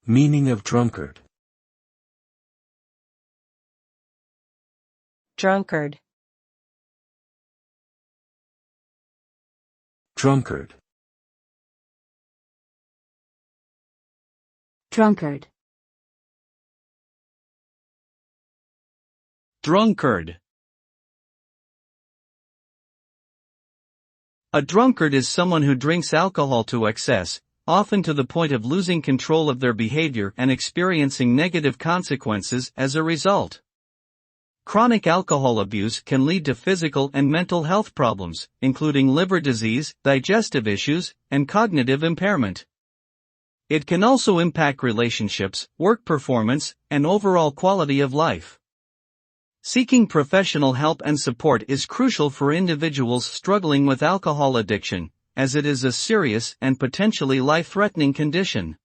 Meaning of drunkard. Drunkard. Drunkard. Drunkard. Drunkard. A drunkard is someone who drinks alcohol to excess, often to the point of losing control of their behavior and experiencing negative consequences as a result. Chronic alcohol abuse can lead to physical and mental health problems, including liver disease, digestive issues, and cognitive impairment. It can also impact relationships, work performance, and overall quality of life. Seeking professional help and support is crucial for individuals struggling with alcohol addiction, as it is a serious and potentially life-threatening condition.